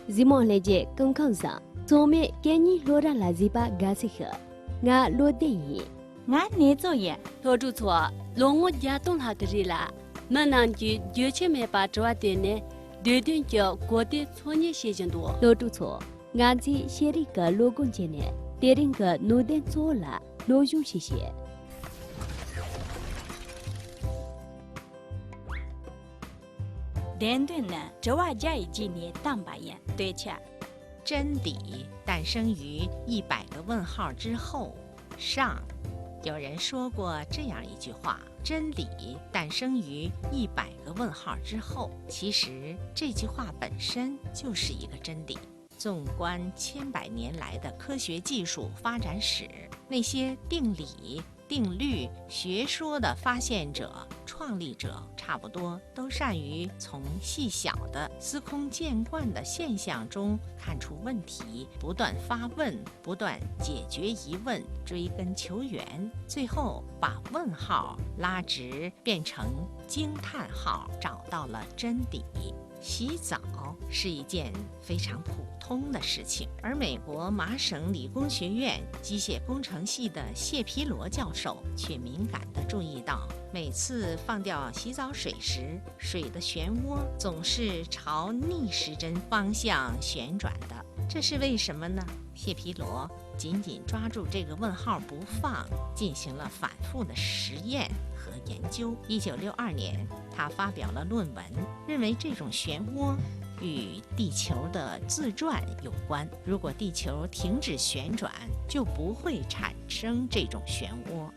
Zimon leje kangkangsa. Some kenyi lora la zipa gasika. Nga lo de yi. 俺你做也，托住错，龙我家东哈的人啦，门南句就前面把这的呢，对对叫国的创业现象多。 Lo tu so. Nga zi sheri ka lo gun jene. Tering ka no den so la. Lo yung shi shi. 连顿呢，这话家一几年当把眼对恰，真理诞生于100个问号之后。上，有人说过这样一句话：真理诞生于100个问号之后。其实这句话本身就是一个真理。纵观千百年来的科学技术发展史，那些定理、定律、学说的发现者、创立者，差不多都善于从细小的司空见惯的现象中看出问题，不断发问，不断解决疑问，追根求源，最后把问号拉直，变成惊叹号，找到了真理。洗澡是一件非常普通的事情，而美国麻省理工学院机械工程系的谢皮罗教授却敏感地注意到，每次放掉洗澡水时，水的漩涡总是朝逆时针方向旋转的，这是为什么呢？谢皮罗紧紧抓住这个问号不放，进行了反复的实验和研究。1962年，他发表了论文，认为这种漩涡与地球的自转有关。如果地球停止旋转，就不会产生这种漩涡。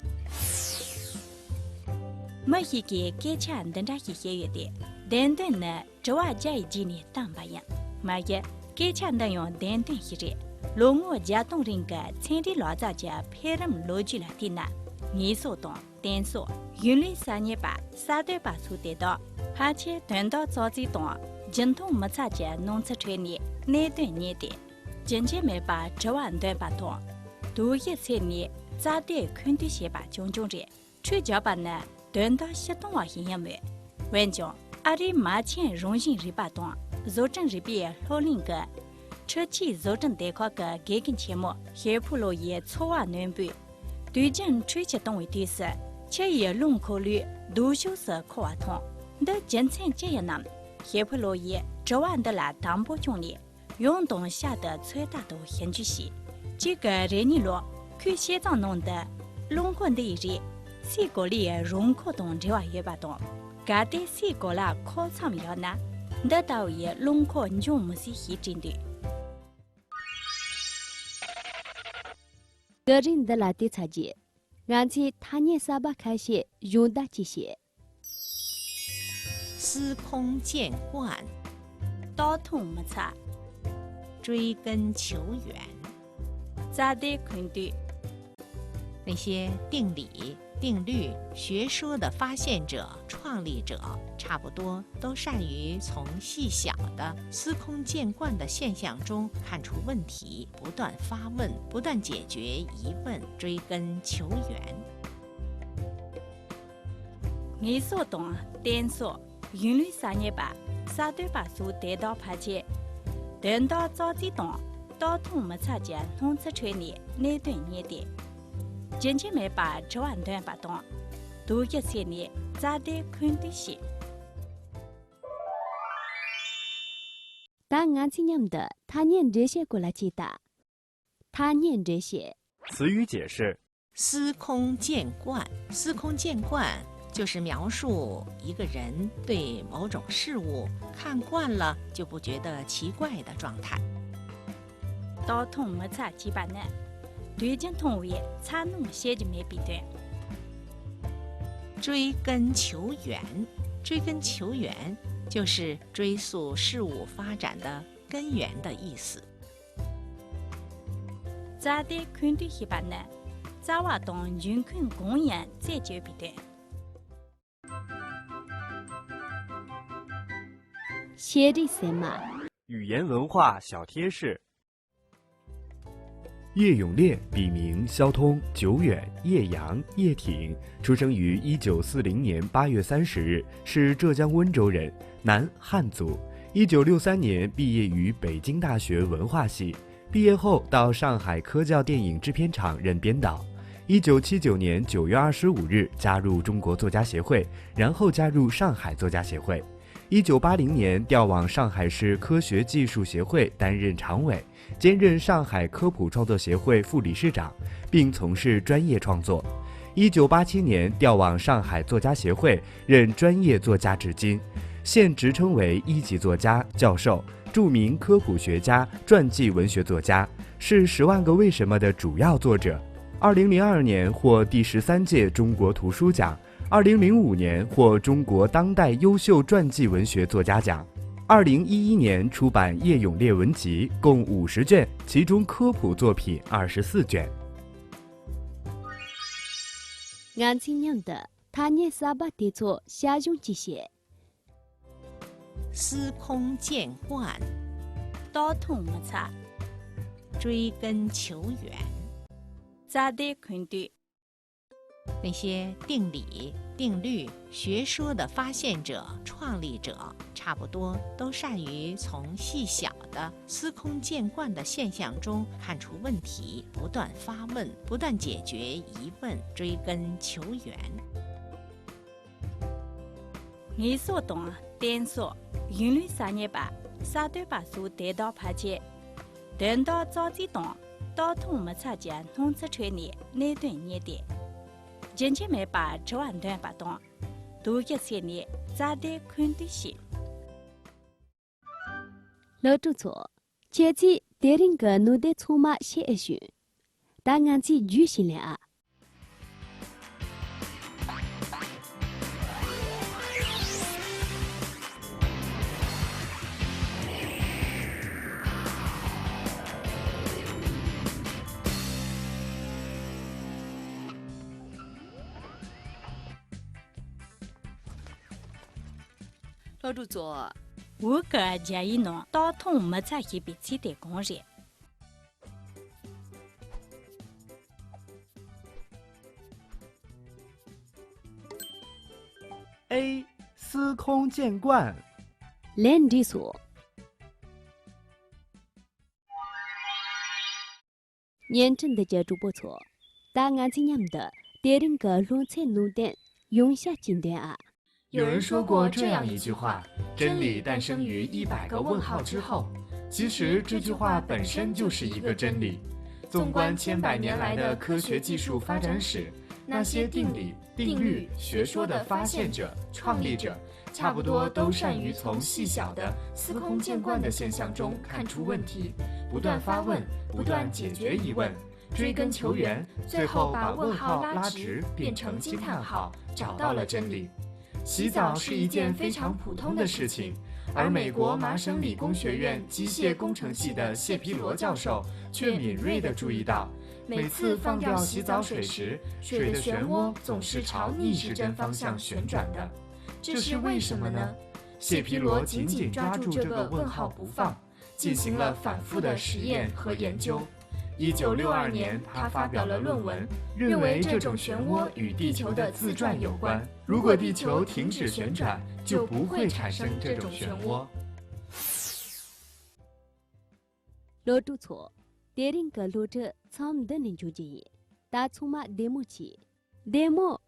没一个给钱等着一些月的，连顿呢，这话家一几年当把眼，没个给钱的用连顿一日。龙我家东人个村里老早家派人罗举了的呢，你所懂，电所，原来3年把3对把处得到，而且等到早起懂，今通没差家弄出吹呢，那对年的，渐渐没把这晚对把懂，读一3年，咋的肯定先把种种着，吹脚把呢，等到西东话形样没，问讲，阿里马前荣幸日把懂，做正日边老林个。车企做正得靠个给跟节目，黑普罗也错话南北，对正吹起动为对事，且也龙口率都修色可话通，的简称这样呢，黑普罗也这晚的来当波中里，运动下的最大都很具细，这个人尼罗去西藏弄的龙困的一日，西国里容可动这话也把动，噶的西国啦可参要呢，的到也龙可就没是很针对。个人的拉蒂差节，俺去他年沙巴开些用大机械。司空见惯，道通没差，追根求源，咋的肯定？那些定理、定律、学说的发现者、创立者，差不多都善于从细小的司空见惯的现象中看出问题，不断发问，不断解决疑问，追根求源。你所懂，电所，原来3年把3对把数得到排解，等到早起懂，道通没差家弄出吹呢，那对年的。渐渐没把这晚段把动，读一3年，咋的肯定是。但俺去念的，他念这些过来记得，他念这些。词语解释：司空见惯，司空见惯就是描述一个人对某种事物看惯了就不觉得奇怪的状态。道通没差几把呢？对镜通位差弄些就没比对。追根求源，追根求源就是追溯事物发展的根源的意思。咋的肯定一把呢？咋话当人群公园再就比对。写的什么？语言文化小贴士。叶永烈笔名萧通，久远，叶阳，叶挺，出生于1940年8月30日，是浙江温州人，男，汉族。1963年毕业于北京大学文化系，毕业后到上海科教电影制片厂任编导。1979年9月25日加入中国作家协会，然后加入上海作家协会。1980年调往上海市科学技术协会担任常委，兼任上海科普创作协会副理事长，并从事专业创作。1987年调往上海作家协会任专业作家至今，现职称为一级作家、教授、著名科普学家、传记文学作家，是《10万个为什么》的主要作者。2002年获第13届中国图书奖，2005年获中国当代优秀传记文学作家奖。2011年出版《叶咏列文集》，共50卷，其中科普作品24卷。俺今年的他年3把地作下用这些。司空见惯，刀痛没差，追根求源。咋的看对？那些定理、定律、学说的发现者、创立者，差不多都善于从细小的司空见惯的现象中看出问题，不断发问，不断解决疑问，追根求源。你所懂啊，点说韵律3年吧，3对把数得到排解，等到早几懂，刀痛没差件，弄次吹你那段年的。渐渐没把这万段把懂，读一些年，咋的看对些？老主错，前期别人个弄得匆忙写一句，但俺自己心里啊。老主座，我个建议侬刀痛没差些彼此的工人。A. 司空见惯。连地说，年真的接触不错，但俺今年的别人个乱菜弄点用下经典啊。有人说过这样一句话：真理诞生于100个问号之后。其实这句话本身就是一个真理。纵观千百年来的科学技术发展史，那些定理、定律、学说的发现者、创立者，差不多都善于从细小的司空见惯的现象中看出问题，不断发问，不断解决疑问，追根求源，最后把问号拉直，变成惊叹号，找到了真理。洗澡是一件非常普通的事情，而美国麻省理工学院机械工程系的谢皮罗教授却敏锐地注意到，每次放掉洗澡水时，水的漩涡总是朝逆时针方向旋转的。这是为什么呢？谢皮罗紧紧抓住这个问号不放，进行了反复的实验和研究。1962年，他发表了论文，认为这种漩涡与地球的自转有关。如果地球停止旋转，就不会产生这种漩涡。老主错，别人个录着唱的人就这样，但从嘛demo起，demo